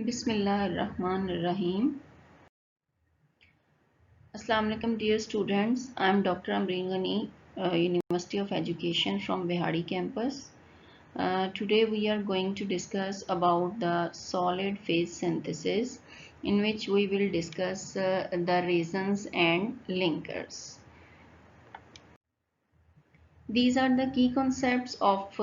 Bismillahirrahmanirrahim. Assalamu alaikum dear students. I am Dr. Amreen Ghani, University of Education from Behari campus. Today we are going to discuss about the solid phase synthesis, in which we will discuss the resins and linkers. These are the key concepts of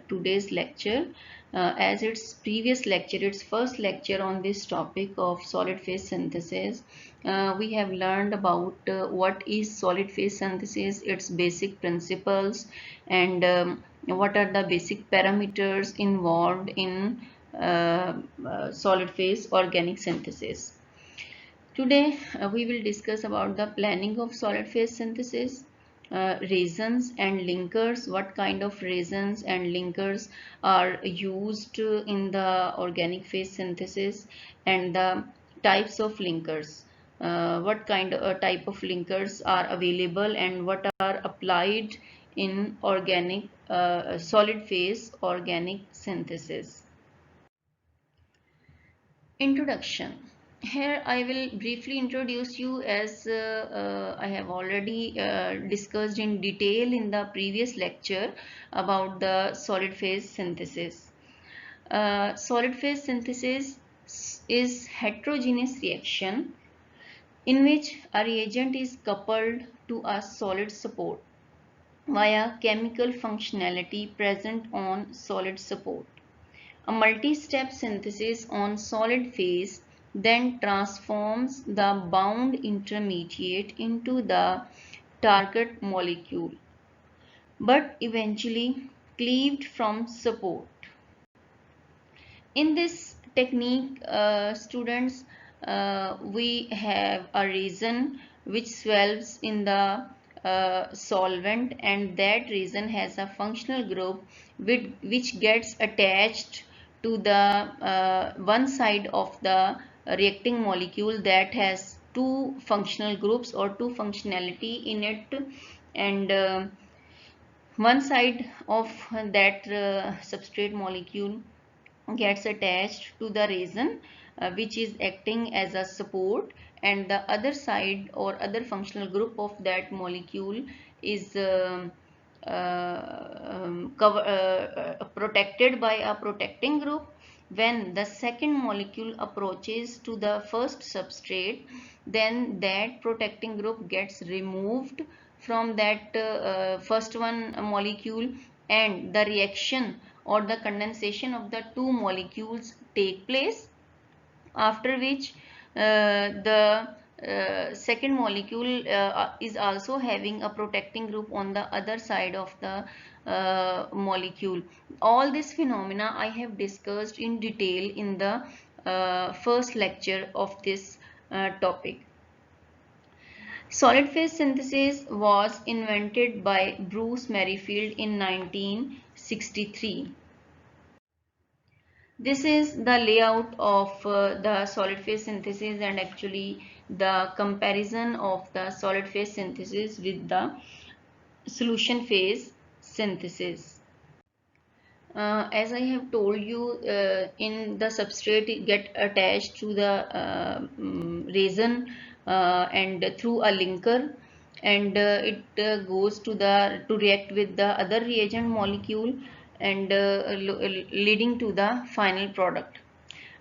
today's lecture. As its previous lecture, its first lecture on this topic of solid phase synthesis, we have learned about what is solid phase synthesis, its basic principles, and what are the basic parameters involved in solid phase organic synthesis. Today we will discuss about the planning of solid phase synthesis, resins and linkers, what kind of resins and linkers are used in the organic phase synthesis, and the types of linkers, what kind of type of linkers are available and what are applied in organic solid phase organic synthesis. Introduction. Here I will briefly introduce you, as I have already discussed in detail in the previous lecture about the solid phase synthesis. Solid phase synthesis is heterogeneous reaction in which a reagent is coupled to a solid support via chemical functionality present on solid support. A multi-step synthesis on solid phase then transforms the bound intermediate into the target molecule, but eventually cleaved from support. In this technique, students, we have a resin which swells in the solvent, and that resin has a functional group which gets attached to the one side of the reacting molecule that has two functional groups or two functionality in it, and one side of that substrate molecule gets attached to the resin which is acting as a support, and the other side or other functional group of that molecule is protected by a protecting group. When the second molecule approaches to the first substrate, then that protecting group gets removed from that first one molecule, and the reaction or the condensation of the two molecules take place, after which the second molecule is also having a protecting group on the other side of the molecule. All this phenomena I have discussed in detail in the first lecture of this topic. Solid phase synthesis was invented by Bruce Merrifield in 1963. This is the layout of the solid phase synthesis, and actually the comparison of the solid phase synthesis with the solution phase synthesis. As I have told you, in the substrate get attached to the resin and through a linker, and it goes to react with the other reagent molecule, and leading to the final product.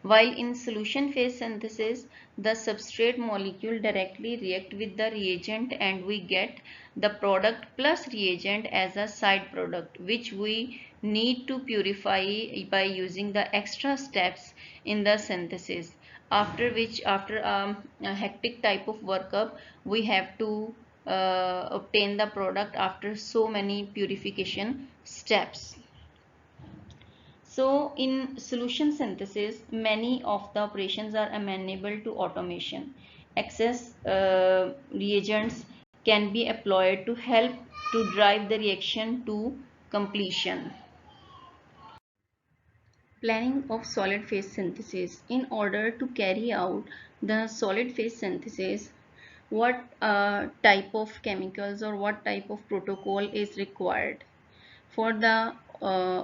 While in solution phase synthesis, the substrate molecule directly react with the reagent, and we get the product plus reagent as a side product, which we need to purify by using the extra steps in the synthesis. After which, after a hectic type of workup, we have to obtain the product after so many purification steps. So in solution synthesis, many of the operations are amenable to automation. Excess reagents can be employed to help to drive the reaction to completion. Planning of solid phase synthesis. In order to carry out the solid phase synthesis, what type of chemicals or what type of protocol is required? For the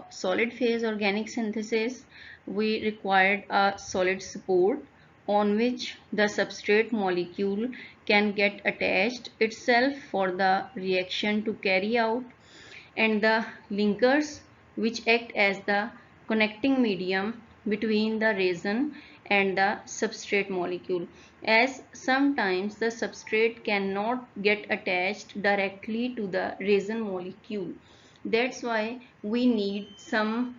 solid phase organic synthesis, we required a solid support on which the substrate molecule can get attached itself for the reaction to carry out, and the linkers which act as the connecting medium between the resin and the substrate molecule, as sometimes the substrate cannot get attached directly to the resin molecule. That's why we need some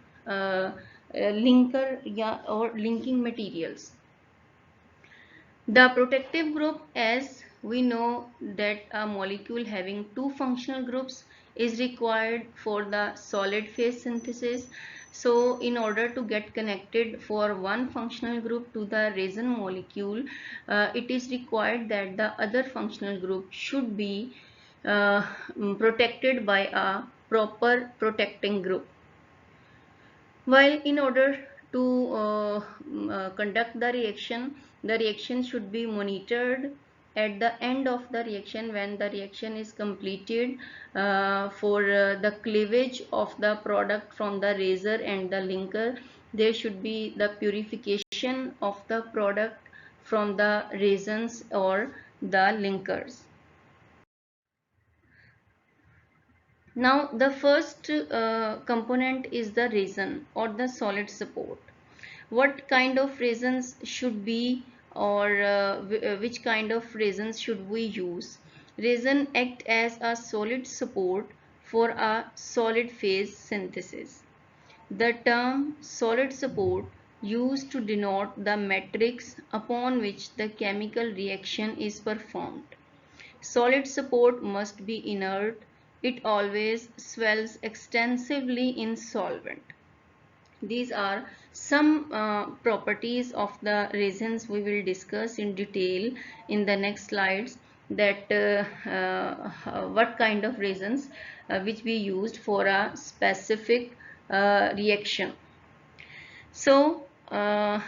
linker, yeah, or linking materials. The protective group, as we know that a molecule having two functional groups is required for the solid phase synthesis. So in order to get connected for one functional group to the resin molecule, it is required that the other functional group should be protected by a proper protecting group. While in order to conduct the reaction should be monitored at the end of the reaction when the reaction is completed, for the cleavage of the product from the razor and the linker. There should be the purification of the product from the resins or the linkers. Now the first component is the resin or the solid support. What kind of resins should be, or which kind of resins should we use? Resin act as a solid support for a solid phase synthesis. The term solid support used to denote the matrix upon which the chemical reaction is performed. Solid support must be inert. It always swells extensively in solvent. These are some properties of the resins we will discuss in detail in the next slides, that what kind of resins which we used for a specific reaction. So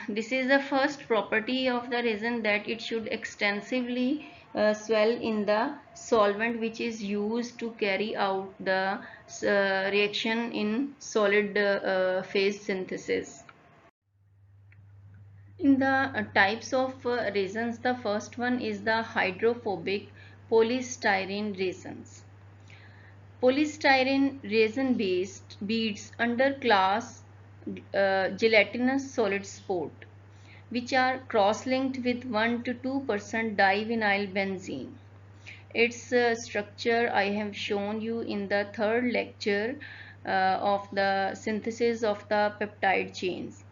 this is the first property of the resin, that it should extensively swell in the solvent which is used to carry out the reaction in solid phase synthesis. In the types of resins, the first one is the hydrophobic polystyrene resins. Polystyrene resin based beads under class gelatinous solid support, which are cross-linked with 1 to 2% divinyl benzene. Its structure I have shown you in the third lecture of the synthesis of the peptide chains.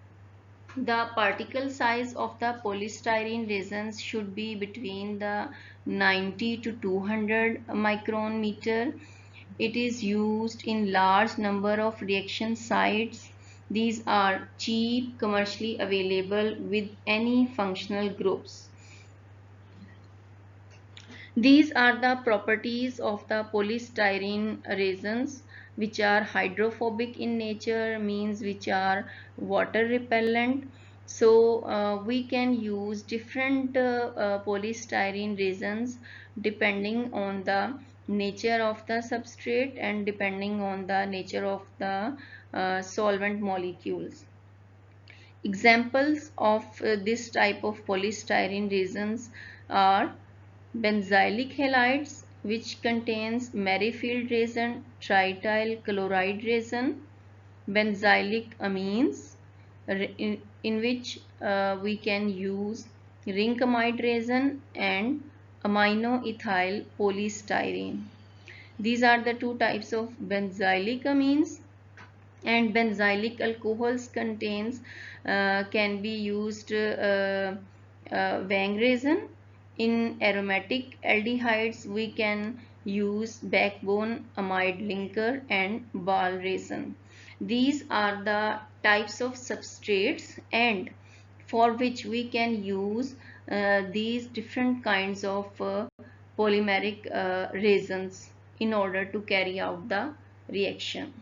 The particle size of the polystyrene resins should be between the 90 to 200 micron meter. It is used in large number of reaction sites. These are cheap, commercially available with any functional groups. These are the properties of the polystyrene resins, which are hydrophobic in nature, means which are water repellent. So we can use different polystyrene resins depending on the nature of the substrate and depending on the nature of the solvent molecules. Examples of this type of polystyrene resins are benzylic halides, which contains Merrifield resin, trityl chloride resin, benzylic amines, in which we can use rincamide resin, and aminoethyl polystyrene. These are the two types of benzylic amines. And benzylic alcohols contains can be used Wang resin. In aromatic aldehydes we can use backbone amide linker and Ball resin. These are the types of substrates and for which we can use these different kinds of polymeric resins in order to carry out the reaction.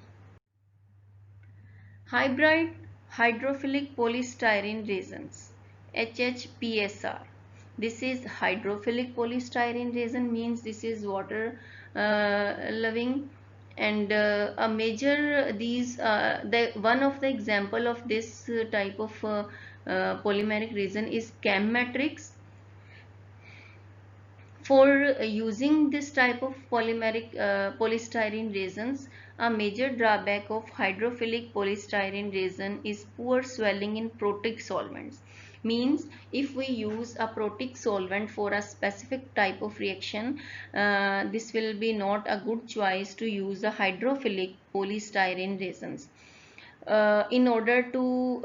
Hybrid hydrophilic polystyrene resins, HHPSR. This is hydrophilic polystyrene resin, means this is water loving, And a major these the one of the example of this type of polymeric resin is CAM matrix. For using this type of polymeric polystyrene resins, a major drawback of hydrophilic polystyrene resin is poor swelling in protic solvents. Means if we use a protic solvent for a specific type of reaction, this will be not a good choice to use a hydrophilic polystyrene resins. In order to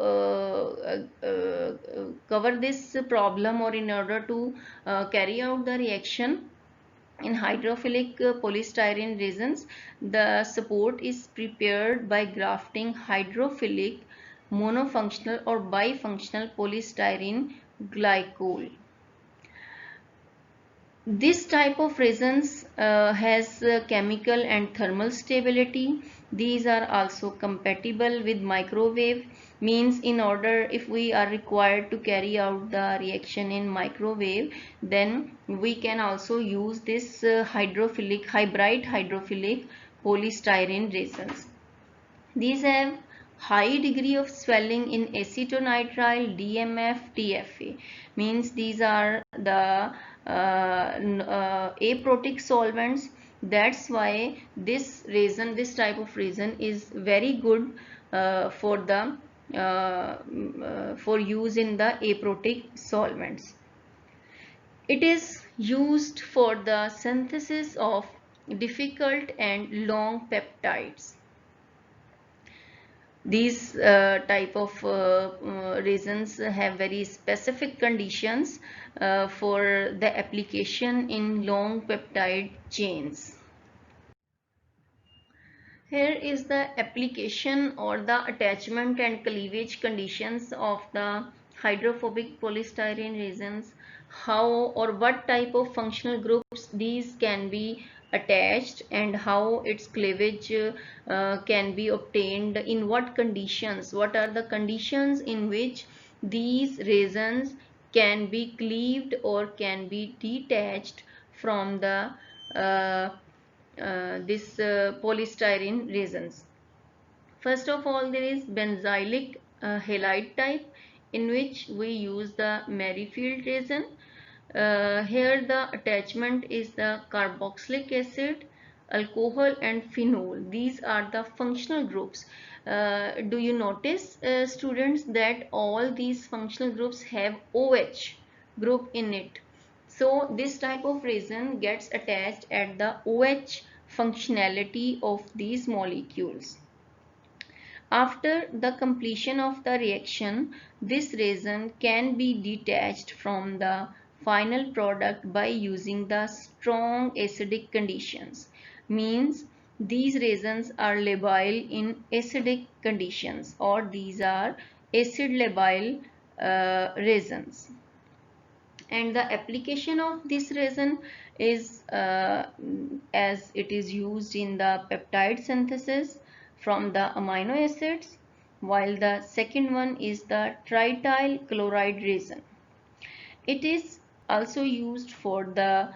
cover this problem, or in order to carry out the reaction in hydrophilic polystyrene resins, the support is prepared by grafting hydrophilic monofunctional or bifunctional polystyrene glycol. This type of resins has chemical and thermal stability. These are also compatible with microwave. Means in order, if we are required to carry out the reaction in microwave, then we can also use this hybrid hydrophilic polystyrene resins. These have high degree of swelling in acetonitrile, DMF, TFA. Means these are the aprotic solvents. That's why this resin, this type of resin is very good for the for use in the aprotic solvents. It is used for the synthesis of difficult and long peptides. These type of resins have very specific conditions for the application in long peptide chains. Here is the application or the attachment and cleavage conditions of the hydrophobic polystyrene resins. How or what type of functional groups these can be attached, and how its cleavage can be obtained, in what conditions, what are the conditions in which these resins can be cleaved or can be detached from the this polystyrene resins. First of all, there is benzylic halide type, in which we use the Merrifield resin. Here the attachment is the carboxylic acid, alcohol and phenol. These are the functional groups. Do you notice, students, that all these functional groups have OH group in it? So this type of resin gets attached at the OH functionality of these molecules. After the completion of the reaction, this resin can be detached from the final product by using the strong acidic conditions. Means these resins are labile in acidic conditions, or these are acid labile resins. And the application of this resin is as it is used in the peptide synthesis from the amino acids, while the second one is the trityl chloride resin. It is also used for the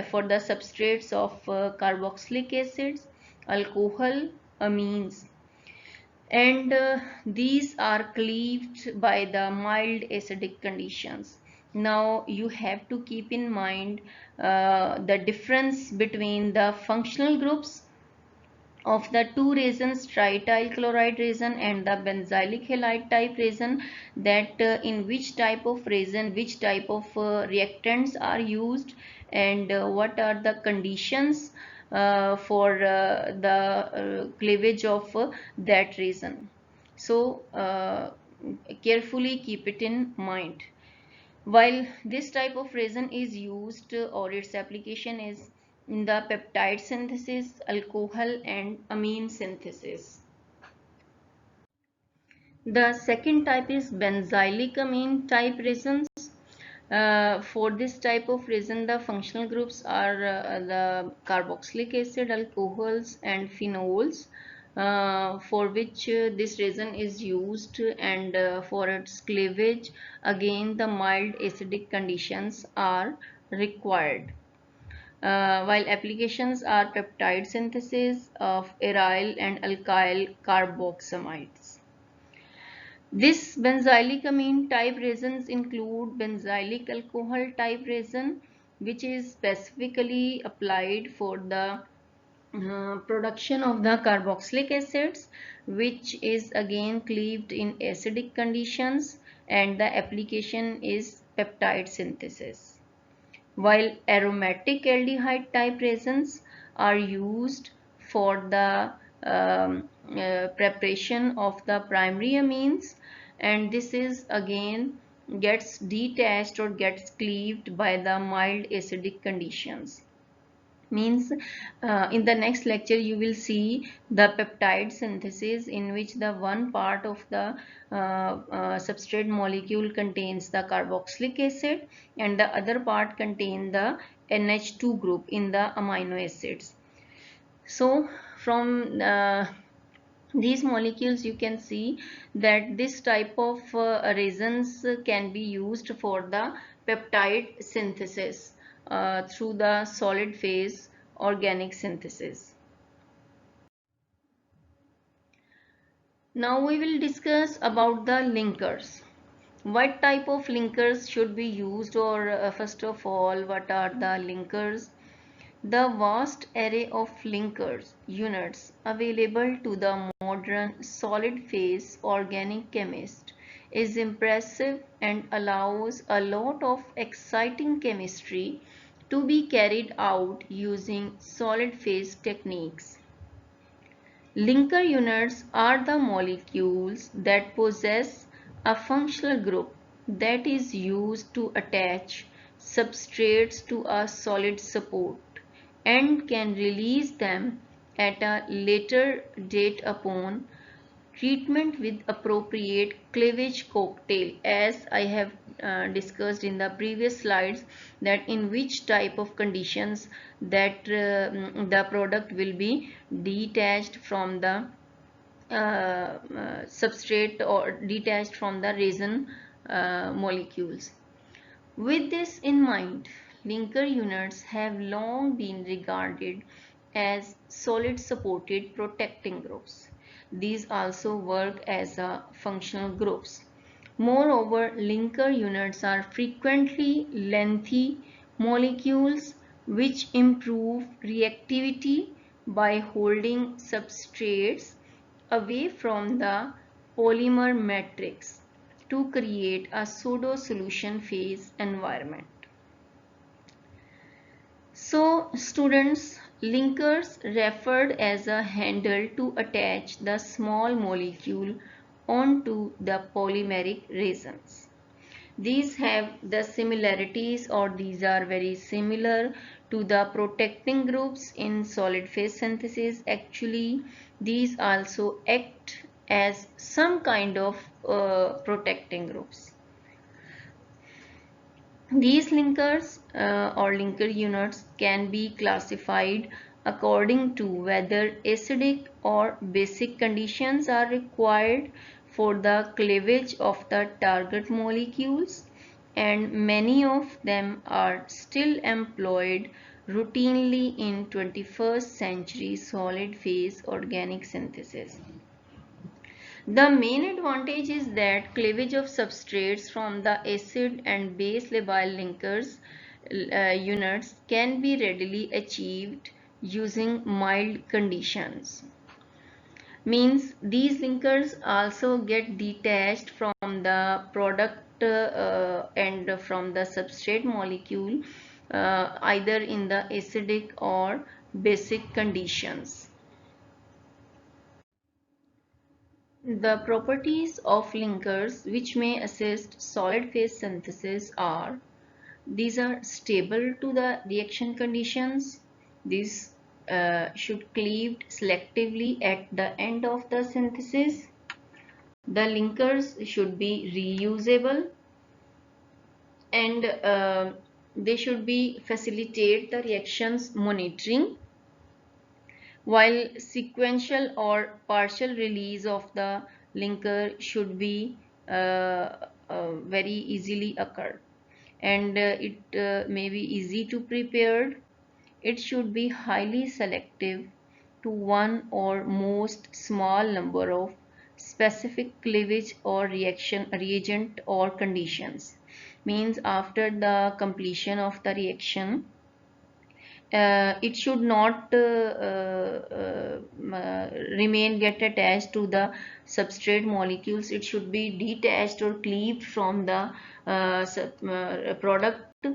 for the substrates of carboxylic acids, alcohol, amines, and these are cleaved by the mild acidic conditions. Now you have to keep in mind the difference between the functional groups of the two resins, trityl chloride resin and the benzylic halide type resin, that in which type of resin which type of reactants are used, and what are the conditions for the cleavage of that resin. So carefully keep it in mind. While this type of resin is used, or its application is in the peptide synthesis, alcohol and amine synthesis. The second type is benzylic amine type resins. For this type of resin, the functional groups are the carboxylic acid, alcohols and phenols, for which this resin is used, and for its cleavage, again the mild acidic conditions are required. while applications are peptide synthesis of aryl and alkyl carboxamides. This benzylic amine type resins include benzylic alcohol type resin, which is specifically applied for the production of the carboxylic acids, which is again cleaved in acidic conditions, and the application is peptide synthesis. While aromatic aldehyde type resins are used for the preparation of the primary amines, and this is again gets detached or gets cleaved by the mild acidic conditions. Means in the next lecture you will see the peptide synthesis, in which the one part of the substrate molecule contains the carboxylic acid and the other part contain the NH2 group in the amino acids. So from these molecules you can see that this type of resins can be used for the peptide synthesis through the solid phase organic synthesis. Now we will discuss about the linkers. What type of linkers should be used, or first of all, what are the linkers? The vast array of linkers units available to the modern solid phase organic chemist is impressive and allows a lot of exciting chemistry to be carried out using solid phase techniques. Linker units are the molecules that possess a functional group that is used to attach substrates to a solid support and can release them at a later date upon treatment with appropriate cleavage cocktail, as I have discussed in the previous slides, that in which type of conditions that the product will be detached from the substrate or detached from the resin molecules. With this in mind, linker units have long been regarded as solid supported protecting groups. These also work as functional groups. Moreover, linker units are frequently lengthy molecules which improve reactivity by holding substrates away from the polymer matrix to create a pseudo solution phase environment. So students, linkers referred as a handle to attach the small molecule onto the polymeric resins. These have the similarities, or these are very similar to the protecting groups in solid phase synthesis. Actually, these also act as some kind of protecting groups. These linkers or linker units can be classified according to whether acidic or basic conditions are required for the cleavage of the target molecules, and many of them are still employed routinely in 21st century solid phase organic synthesis. The main advantage is that cleavage of substrates from the acid and base labile linkers units can be readily achieved using mild conditions. Means these linkers also get detached from the product and from the substrate molecule either in the acidic or basic conditions. The properties of linkers which may assist solid phase synthesis are: these are stable to the reaction conditions, these should cleave selectively at the end of the synthesis, the linkers should be reusable, and they should be facilitate the reactions monitoring, while sequential or partial release of the linker should be very easily occur, and it may be easy to prepare, it should be highly selective to one or most small number of specific cleavage or reaction reagent or conditions. Means after the completion of the reaction, it should not remain get attached to the substrate molecules. It should be detached or cleaved from the product,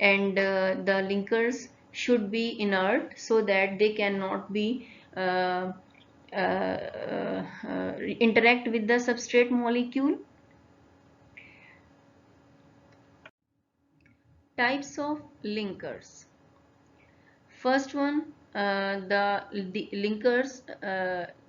and the linkers should be inert so that they cannot be interact with the substrate molecule. Types of linkers. First one, the linkers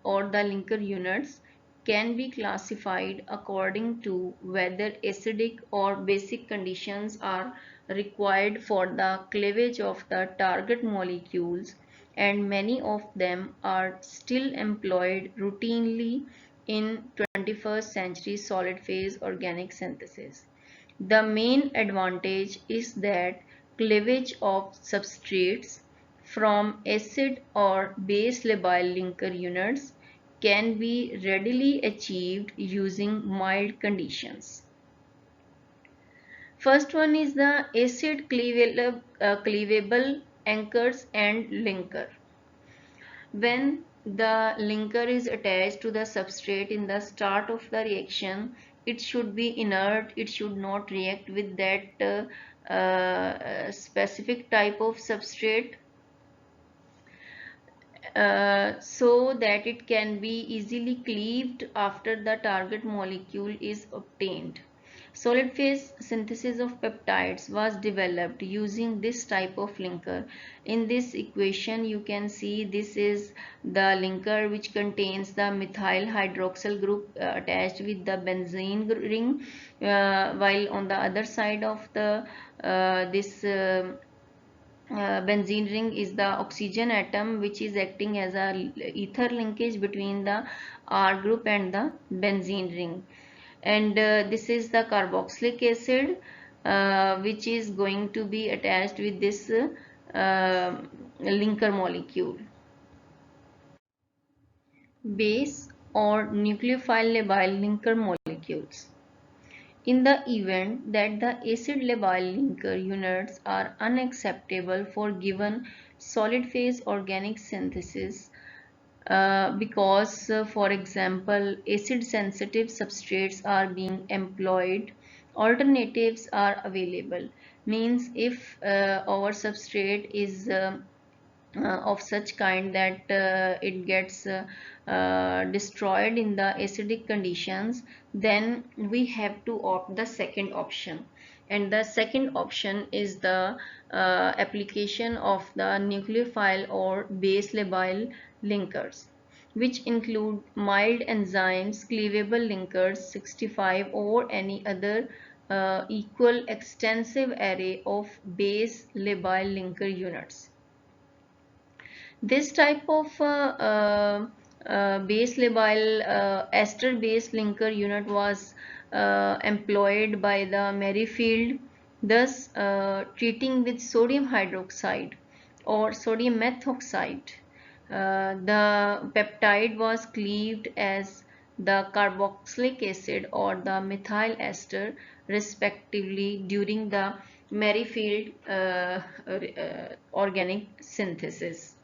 or the linker units can be classified according to whether acidic or basic conditions are required for the cleavage of the target molecules, and many of them are still employed routinely in 21st century solid phase organic synthesis. The main advantage is that cleavage of substrates from acid or base labile linker units can be readily achieved using mild conditions. First one is the acid cleavable anchors and linker. When the linker is attached to the substrate in the start of the reaction, it should be inert. It should not react with that specific type of substrate, so that it can be easily cleaved after the target molecule is obtained. Solid phase synthesis of peptides was developed using this type of linker. In this equation you can see this is the linker which contains the methyl hydroxyl group attached with the benzene ring, while on the other side of the this benzene ring is the oxygen atom which is acting as a ether linkage between the R group and the benzene ring. And this is the carboxylic acid which is going to be attached with this linker molecule. Base or nucleophile labile linker molecules. In the event that the acid labile linker units are unacceptable for given solid phase organic synthesis, because for example acid sensitive substrates are being employed, alternatives are available. Means if our substrate is of such kind that it gets destroyed in the acidic conditions, then we have to opt the second option, and the second option is the application of the nucleophile or base labile linkers, which include mild enzymes, cleavable linkers 65, or any other equal extensive array of base labile linker units. This type of base labile ester base linker unit was employed by the Merrifield, thus treating with sodium hydroxide or sodium methoxide. The peptide was cleaved as the carboxylic acid or the methyl ester respectively during the Merrifield organic synthesis.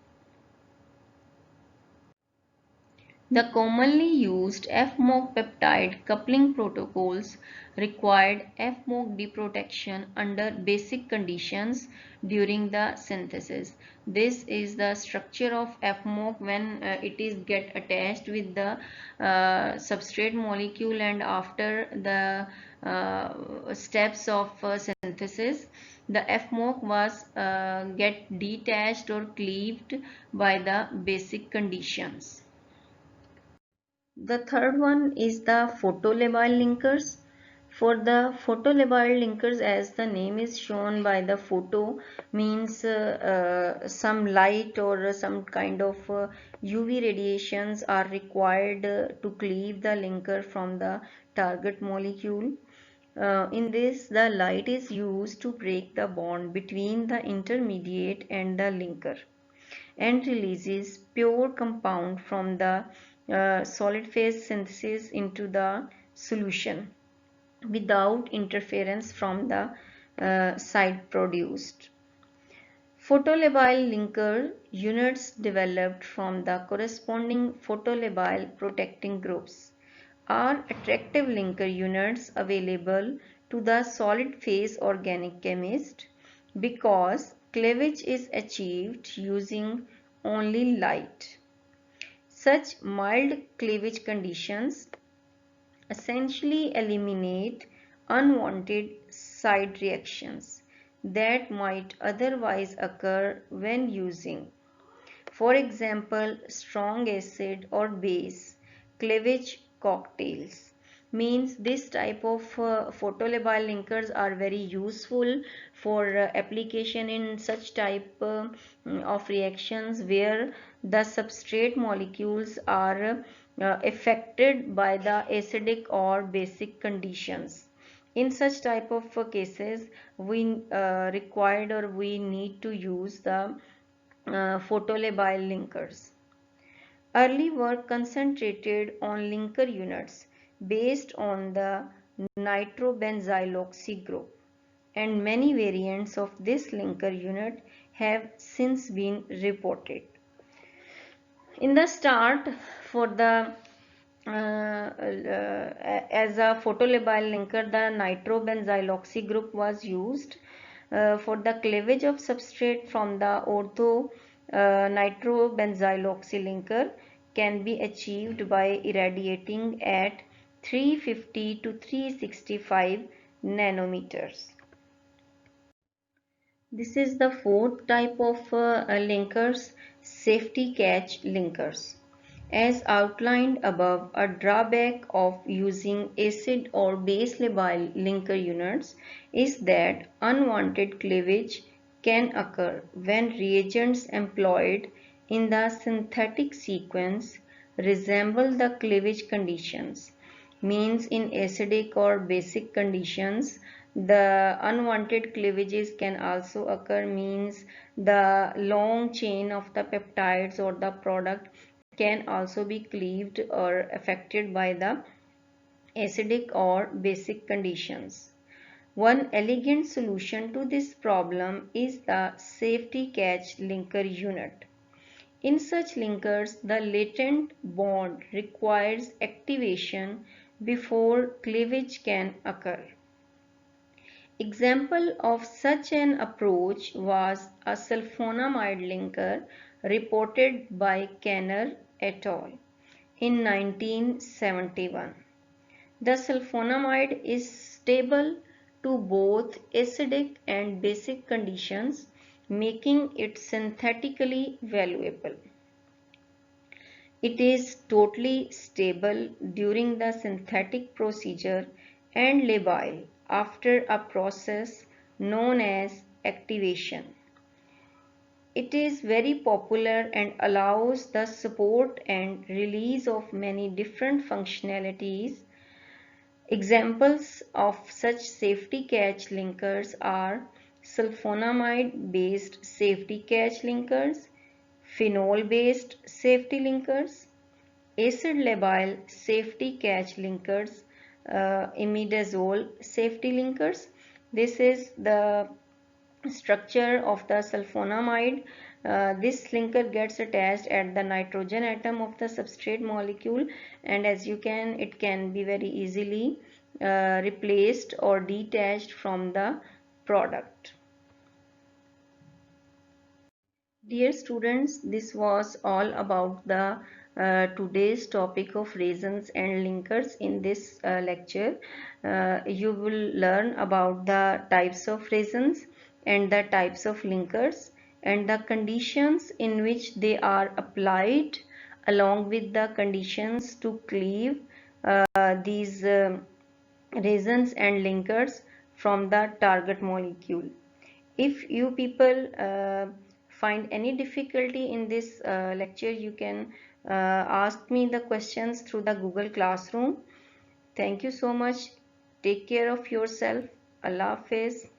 The commonly used FMOC peptide coupling protocols required FMOC deprotection under basic conditions during the synthesis. This is the structure of FMOC when it is get attached with the substrate molecule, and after the steps of synthesis, the FMOC was get detached or cleaved by the basic conditions. The third one is the photolabile linkers. For the photolabile linkers, as the name is shown by the photo, means some light or some kind of UV radiations are required to cleave the linker from the target molecule. In this, the light is used to break the bond between the intermediate and the linker and releases pure compound from the solid phase synthesis into the solution without interference from the side produced. Photolabile linker units developed from the corresponding photolabile protecting groups are attractive linker units available to the solid phase organic chemist because cleavage is achieved using only light. Such mild cleavage conditions essentially eliminate unwanted side reactions that might otherwise occur when using, for example, strong acid or base cleavage cocktails. Means this type of photolabile linkers are very useful for application in such type of reactions where the substrate molecules are affected by the acidic or basic conditions. In such type of cases, we required or we need to use the photolabile linkers. Early work concentrated on linker units based on the nitrobenzyloxy group, and many variants of this linker unit have since been reported. In the start, for the as a photolabile linker, the nitrobenzyloxy group was used for the cleavage of substrate from the ortho nitrobenzyloxy linker can be achieved by irradiating at 350 to 365 nanometers. This is the fourth type of linkers, safety catch linkers. As outlined above, a drawback of using acid or base labile linker units is that unwanted cleavage can occur when reagents employed in the synthetic sequence resemble the cleavage conditions. Means in acidic or basic conditions, the unwanted cleavages can also occur. Means the long chain of the peptides or the product can also be cleaved or affected by the acidic or basic conditions. One elegant solution to this problem is the safety catch linker unit. In such linkers, the latent bond requires activation before cleavage can occur. Example of such an approach was a sulfonamide linker reported by Kanner et al. in 1971. The sulfonamide is stable to both acidic and basic conditions, making it synthetically valuable. It is totally stable during the synthetic procedure and labile after a process known as activation. It is very popular and allows the support and release of many different functionalities. Examples of such safety catch linkers are sulfonamide based safety catch linkers, phenol based safety linkers, acid labile safety catch linkers, imidazole safety linkers. This is the structure of the sulfonamide. This linker gets attached at the nitrogen atom of the substrate molecule, and as you can, it can be very easily replaced or detached from the product. Dear students, this was all about the today's topic of resins and linkers. In this lecture, you will learn about the types of resins and the types of linkers and the conditions in which they are applied, along with the conditions to cleave these resins and linkers from the target molecule. If you people find any difficulty in this lecture, you can ask me the questions through the Google Classroom. Thank you so much. Take care of yourself. Allah Hafiz.